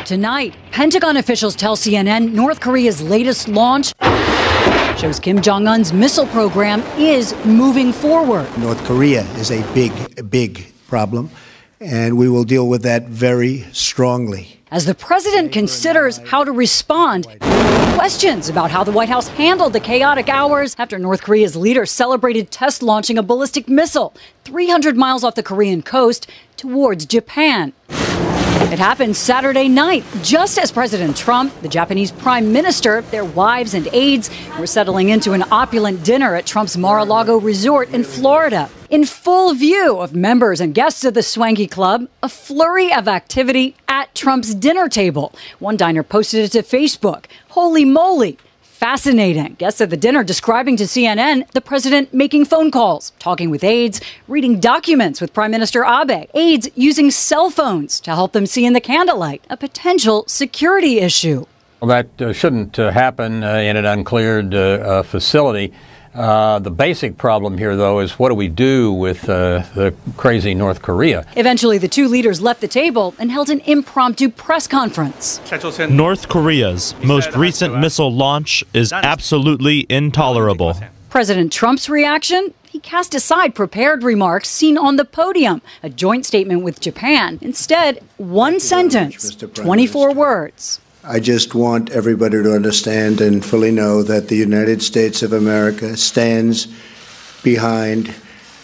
Tonight, Pentagon officials tell CNN North Korea's latest launch shows Kim Jong-un's missile program is moving forward. North Korea is a big problem, and we will deal with that very strongly. As the president considers how to respond, questions about how the White House handled the chaotic hours after North Korea's leader celebrated test launching a ballistic missile 300 miles off the Korean coast towards Japan. It happened Saturday night, just as President Trump, the Japanese prime minister, their wives and aides were settling into an opulent dinner at Trump's Mar-a-Lago resort in Florida. In full view of members and guests of the swanky club, a flurry of activity at Trump's dinner table. One diner posted it to Facebook. Holy moly! Fascinating. Guests at the dinner describing to CNN the president making phone calls, talking with aides, reading documents with Prime Minister Abe, aides using cell phones to help them see in the candlelight, a potential security issue. Well, that shouldn't happen in an uncleared facility. The basic problem here, though, is what do we do with the crazy North Korea? Eventually, the two leaders left the table and held an impromptu press conference. North Korea's most recent missile launch is absolutely intolerable. President Trump's reaction? He cast aside prepared remarks seen on the podium, a joint statement with Japan. Instead, one sentence, 24 words. I just want everybody to understand and fully know that the United States of America stands behind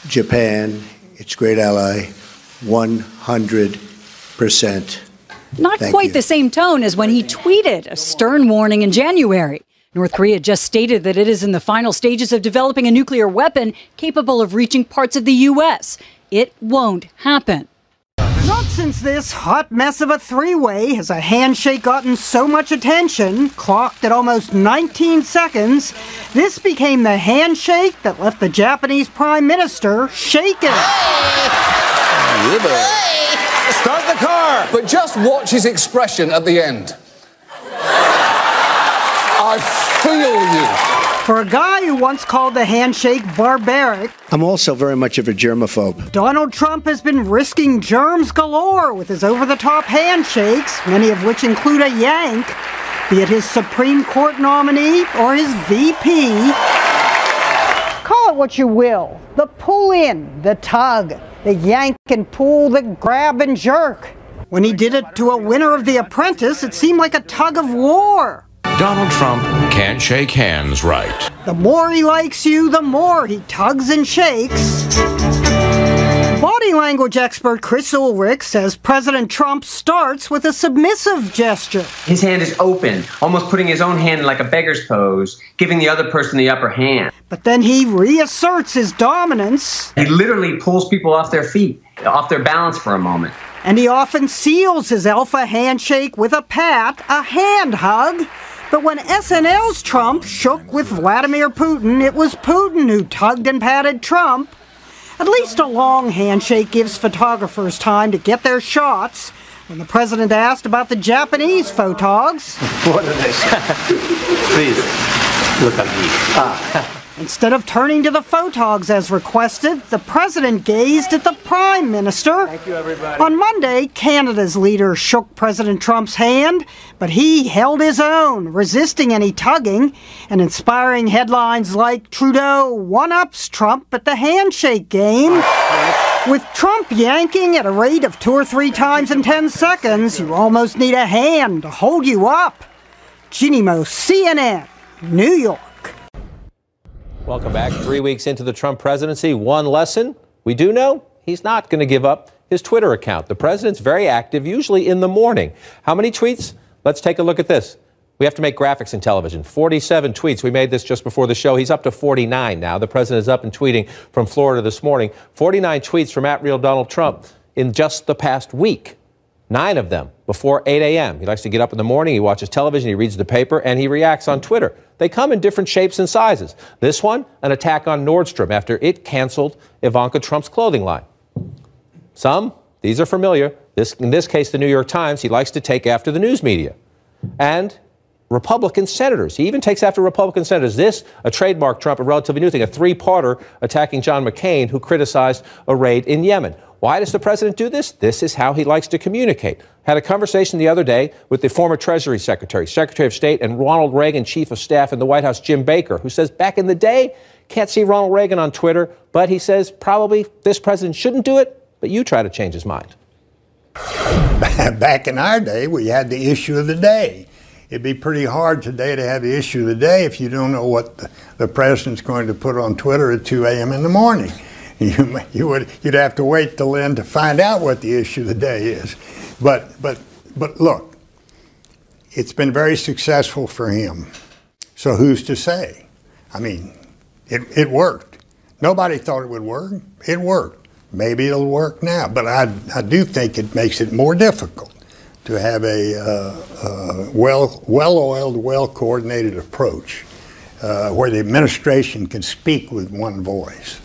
Japan, its great ally, 100%. Not quite the same tone as when he tweeted a stern warning in January. North Korea just stated that it is in the final stages of developing a nuclear weapon capable of reaching parts of the U.S. It won't happen. Not since this hot mess of a three-way has a handshake gotten so much attention, clocked at almost 19 seconds. This became the handshake that left the Japanese Prime Minister shaken. Hey! Start the car! But just watch his expression at the end. I feel you. For a guy who once called the handshake barbaric, I'm also very much of a germaphobe. Donald Trump has been risking germs galore with his over-the-top handshakes, many of which include a yank, be it his Supreme Court nominee or his VP. Call it what you will. The pull-in, the tug, the yank and pull, the grab and jerk. When he did it to a winner of The Apprentice, it seemed like a tug of war. Donald Trump can't shake hands right. The more he likes you, the more he tugs and shakes. Body language expert Chris Ulrich says President Trump starts with a submissive gesture. His hand is open, almost putting his own hand in like a beggar's pose, giving the other person the upper hand. But then he reasserts his dominance. He literally pulls people off their feet, off their balance for a moment. And he often seals his alpha handshake with a pat, a hand hug. But when SNL's Trump shook with Vladimir Putin, it was Putin who tugged and patted Trump. At least a long handshake gives photographers time to get their shots. When the president asked about the Japanese photogs, What did they say? Please, look at me. Instead of turning to the photogs as requested, the president gazed at the prime minister. Thank you, everybody. On Monday, Canada's leader shook President Trump's hand, but he held his own, resisting any tugging and inspiring headlines like Trudeau one-ups Trump at the handshake game. With Trump yanking at a rate of 2 or 3 times in 10 seconds, you almost need a hand to hold you up. Jeannie Mo, CNN, New York. Welcome back. 3 weeks into the Trump presidency, one lesson we do know: he's not going to give up his Twitter account. The president's very active, usually in the morning. How many tweets? Let's take a look at this. We have to make graphics in television. 47 tweets. We made this just before the show. He's up to 49 now. The president is up and tweeting from Florida this morning. 49 tweets from @RealDonaldTrump in just the past week. 9 of them before 8 a.m. He likes to get up in the morning, he watches television, he reads the paper, and he reacts on Twitter. They come in different shapes and sizes. This one, an attack on Nordstrom after it canceled Ivanka Trump's clothing line. Some, these are familiar. In this case, the New York Times, he likes to take after the news media. And Republican senators. He even takes after Republican senators. This, a trademark Trump, a relatively new thing, a 3-parter attacking John McCain, who criticized a raid in Yemen. Why does the president do this? This is how he likes to communicate. Had a conversation the other day with the former Treasury Secretary, Secretary of State, and Ronald Reagan Chief of Staff in the White House, Jim Baker, who says back in the day, can't see Ronald Reagan on Twitter, but he says probably this president shouldn't do it, but you try to change his mind. Back in our day, we had the issue of the day. It'd be pretty hard today to have the issue of the day if you don't know what the president's going to put on Twitter at 2 a.m. in the morning. You'd have to wait till then to find out what the issue of the day is. But look, it's been very successful for him. So who's to say? I mean, it worked. Nobody thought it would work. It worked. Maybe it'll work now, but I do think it makes it more difficult to have a well-oiled, well-coordinated approach where the administration can speak with one voice.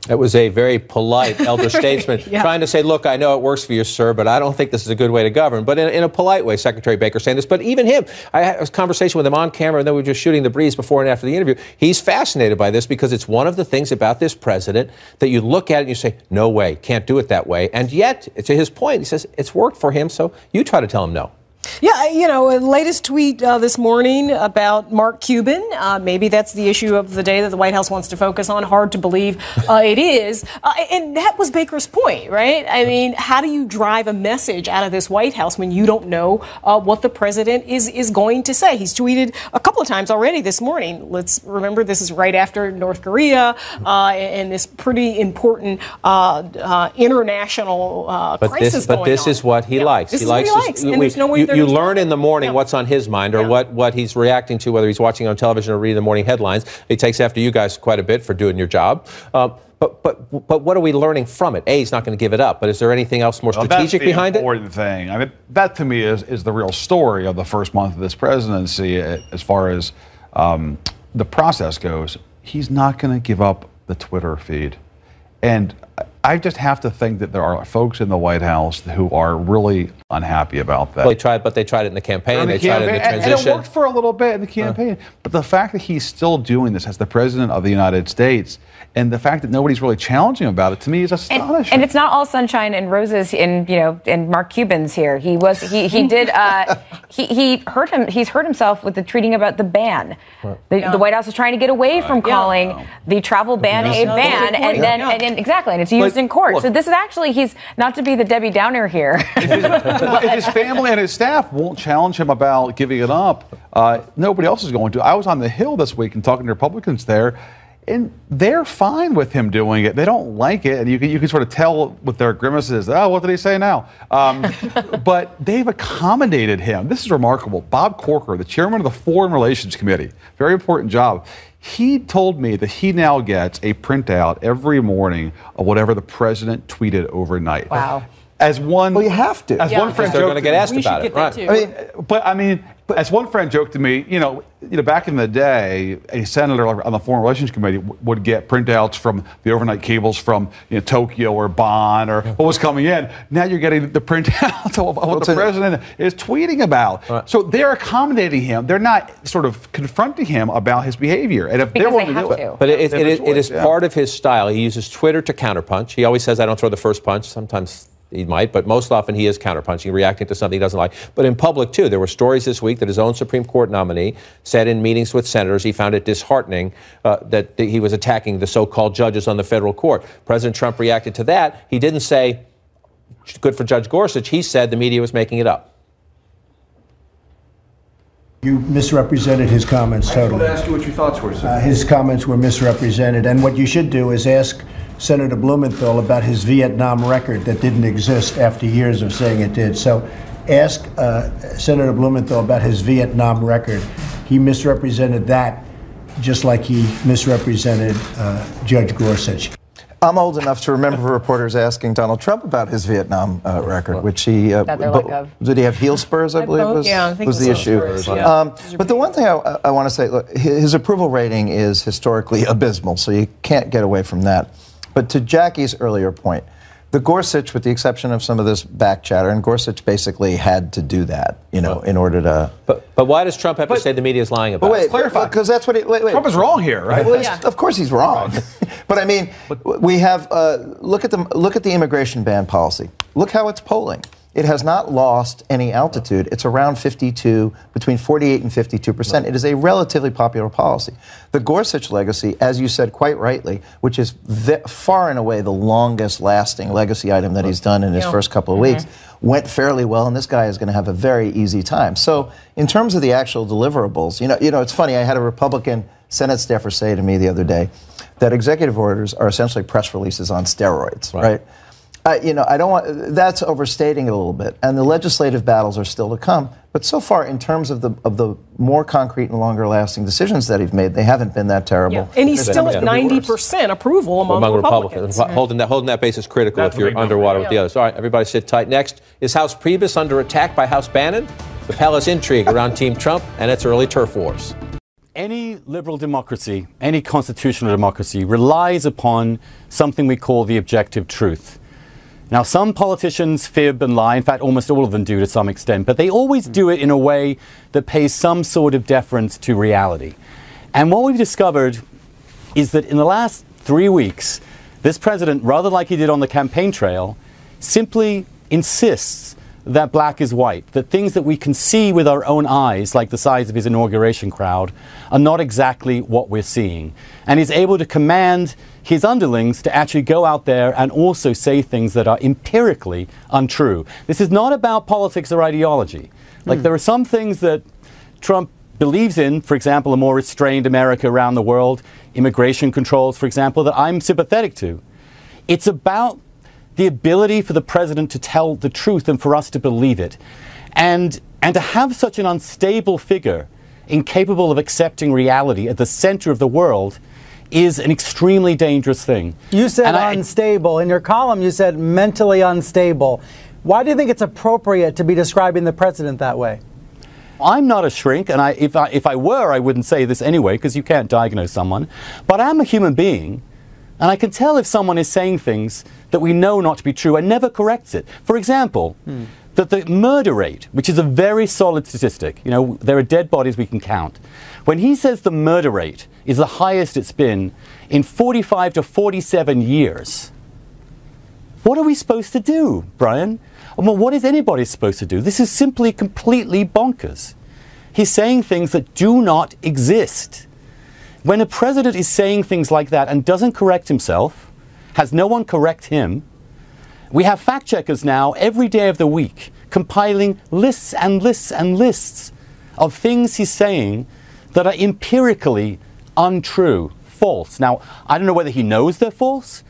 It was a very polite elder statesman trying to say, look, I know it works for you, sir, but I don't think this is a good way to govern. But in a polite way, Secretary Baker saying this. But even him, I had a conversation with him on camera, and then we were just shooting the breeze before and after the interview. He's fascinated by this because it's one of the things about this president that you look at it and you say, no way, can't do it that way. And yet, to his point, he says it's worked for him, so you try to tell him no. Yeah, you know, latest tweet this morning about Mark Cuban. Maybe that's the issue of the day that the White House wants to focus on. Hard to believe it is. And that was Baker's point, right? I mean, how do you drive a message out of this White House when you don't know what the president is going to say? He's tweeted a couple of times already this morning. Let's remember this is right after North Korea and this pretty important international crisis going on. But this is what he likes. This is what he likes. And there's no way you learn in the morning what's on his mind or what he's reacting to, whether he's watching on television or reading the morning headlines. He takes after you guys quite a bit for doing your job. But what are we learning from it? He's not going to give it up. But is there anything else more strategic behind it? That's the important thing. I mean, that to me is the real story of the first month of this presidency as far as the process goes. He's not going to give up the Twitter feed. And I just have to think that there are folks in the White House who are really unhappy about that. Well, they tried it in the campaign. They tried it in the transition. And it worked for a little bit in the campaign. But the fact that he's still doing this as the president of the United States, and the fact that nobody's really challenging him about it, to me, is astonishing. And it's not all sunshine and roses in Mark Cuban's here. He's hurt himself with the tweeting about the ban. The White House is trying to get away from calling the travel ban a ban, and exactly, and it's used in court. Look, so this is actually, he's not to be the Debbie Downer here. If his family and his staff won't challenge him about giving it up, nobody else is going to. I was on the Hill this week and talking to Republicans there, and they're fine with him doing it. They don't like it, and you can sort of tell with their grimaces, oh, what did he say now? But they've accommodated him. This is remarkable. Bob Corker, the chairman of the Foreign Relations Committee, very important job. He told me that he now gets a printout every morning of whatever the president tweeted overnight. Wow. As one, well, you have to. As one friend they're going to get asked about it, right? I mean, As one friend joked to me, back in the day, a senator on the Foreign Relations Committee would get printouts from the overnight cables from Tokyo or Bonn or what was coming in. Now you're getting the printouts of what the president is tweeting about. Right. So they're accommodating him. They're not sort of confronting him about his behavior. And if they're willing to do it. But it is part of his style. He uses Twitter to counterpunch. He always says, I don't throw the first punch. Sometimes he might, but most often he is counterpunching, reacting to something he doesn't like. But in public, too, there were stories this week that his own Supreme Court nominee said in meetings with senators he found it disheartening that he was attacking the so-called judges on the federal court. President Trump reacted to that. He didn't say, good for Judge Gorsuch. He said the media was making it up. You misrepresented his comments totally. I wanted to ask you what your thoughts were, sir. His comments were misrepresented. And what you should do is ask Senator Blumenthal about his Vietnam record that didn't exist after years of saying it did. So ask Senator Blumenthal about his Vietnam record. He misrepresented that just like he misrepresented Judge Gorsuch. I'm old enough to remember reporters asking Donald Trump about his Vietnam record, which he did he have heel spurs? I believe was the issue. But the one thing I want to say, look, his approval rating is historically abysmal, so you can't get away from that. But to Jackie's earlier point, the Gorsuch, with the exception of some of this back chatter, and Gorsuch basically had to do that, in order to. But why does Trump have to say the media is lying about it? Clarify, because that's what Trump is wrong here, right? Well, of course he's wrong. But I mean, we have look at the immigration ban policy. Look how it's polling. It has not lost any altitude. It's around 52, between 48 and 52%. It is a relatively popular policy. The Gorsuch legacy, as you said quite rightly, which is far and away the longest lasting legacy item that he's done in his first couple of weeks, went fairly well, and this guy is going to have a very easy time. So in terms of the actual deliverables, it's funny, I had a Republican Senate staffer say to me the other day that executive orders are essentially press releases on steroids, right? I don't want. That's overstating it a little bit, and the legislative battles are still to come. But so far, in terms of the more concrete and longer-lasting decisions that he's made, they haven't been that terrible. Yeah. And he's still at 90% approval among Republicans. Holding that base is critical if you're underwater with the others. All right, everybody sit tight. Next, is House Priebus under attack by House Bannon? The palace intrigue around Team Trump and its early turf wars. Any liberal democracy, any constitutional democracy, relies upon something we call the objective truth. Now, some politicians fib and lie. In fact, almost all of them do to some extent. But they always do it in a way that pays some sort of deference to reality. And what we've discovered is that in the last 3 weeks, this president, rather like he did on the campaign trail, simply insists that black is white, that things that we can see with our own eyes, like the size of his inauguration crowd, are not exactly what we're seeing. And he's able to command his underlings to actually go out there and also say things that are empirically untrue. This is not about politics or ideology. Like, there are some things that Trump believes in, for example, a more restrained America around the world, immigration controls, for example, that I'm sympathetic to. It's about the ability for the president to tell the truth and for us to believe it. And to have such an unstable figure, incapable of accepting reality at the center of the world, is an extremely dangerous thing. You said unstable. In your column, you said mentally unstable. Why do you think it's appropriate to be describing the president that way? I'm not a shrink, and if I were, I wouldn't say this anyway, because you can't diagnose someone. But I'm a human being, and I can tell if someone is saying things that we know not to be true and never corrects it. For example, that the murder rate, which is a very solid statistic, there are dead bodies we can count. When he says the murder rate is the highest it's been in 45 to 47 years, what are we supposed to do, Brian? Well, what is anybody supposed to do? This is simply completely bonkers. He's saying things that do not exist. When a president is saying things like that and doesn't correct himself, has no one correct him, we have fact checkers now every day of the week compiling lists and lists and lists of things he's saying that are empirically untrue, false. Now, I don't know whether he knows they're false,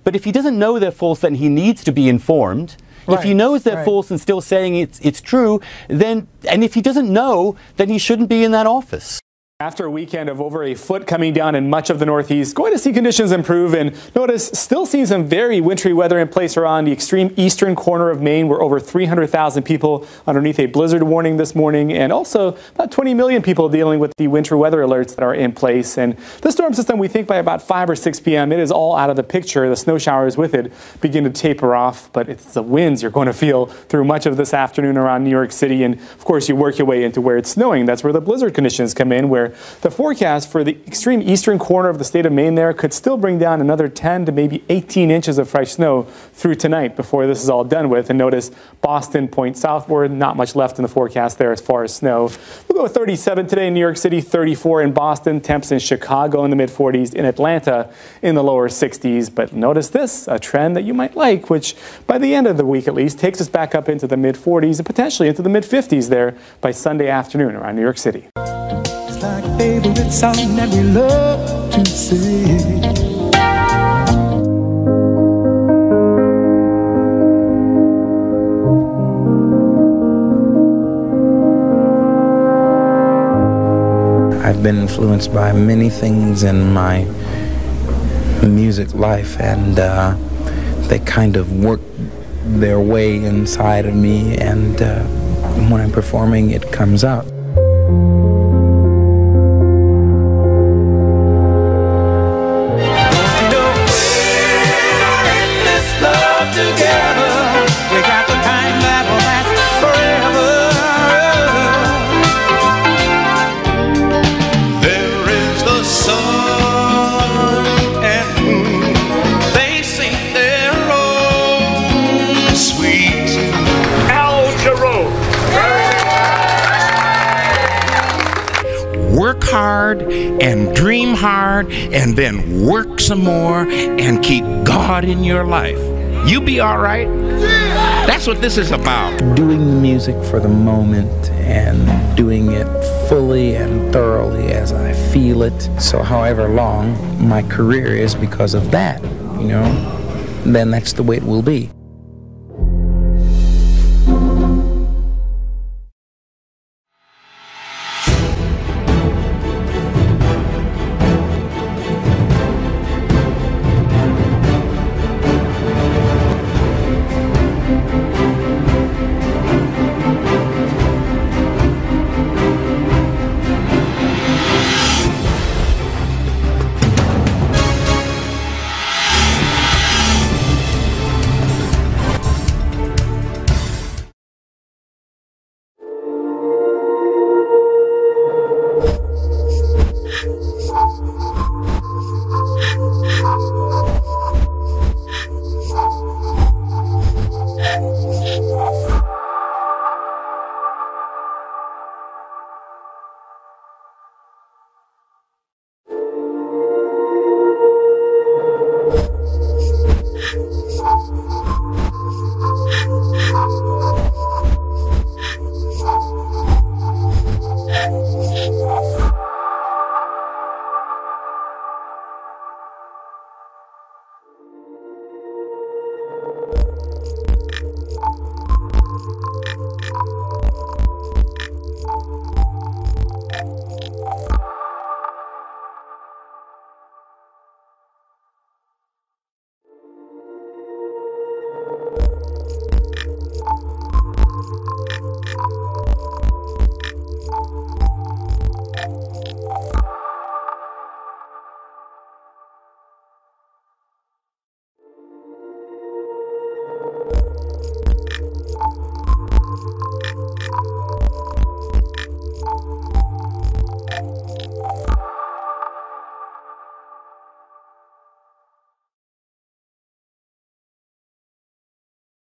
but if he doesn't know they're false, then he needs to be informed. If he knows they're false and still saying it's true, then, and if he doesn't know, then he shouldn't be in that office. After a weekend of over a foot coming down in much of the Northeast, going to see conditions improve, and notice still seeing some very wintry weather in place around the extreme eastern corner of Maine, where over 300,000 people underneath a blizzard warning this morning, and also about 20 million people dealing with the winter weather alerts that are in place. And the storm system, we think by about 5 or 6 p.m., it is all out of the picture. The snow showers with it begin to taper off, but it's the winds you're going to feel through much of this afternoon around New York City. And of course, you work your way into where it's snowing. That's where the blizzard conditions come in, where the forecast for the extreme eastern corner of the state of Maine there could still bring down another 10 to maybe 18 inches of fresh snow through tonight before this is all done with. And notice Boston points southward, not much left in the forecast there as far as snow. We'll go with 37 today in New York City, 34 in Boston, temps in Chicago in the mid-40s, in Atlanta in the lower 60s. But notice this, a trend that you might like, which by the end of the week at least takes us back up into the mid-40s and potentially into the mid-50s there by Sunday afternoon around New York City. Like a favorite song that we love to sing. I've been influenced by many things in my music life, and they kind of work their way inside of me, and when I'm performing, it comes out. Work hard and dream hard and then work some more and keep God in your life. You be all right. That's what this is about. Doing music for the moment and doing it fully and thoroughly as I feel it. So however long my career is because of that, you know, then that's the way it will be.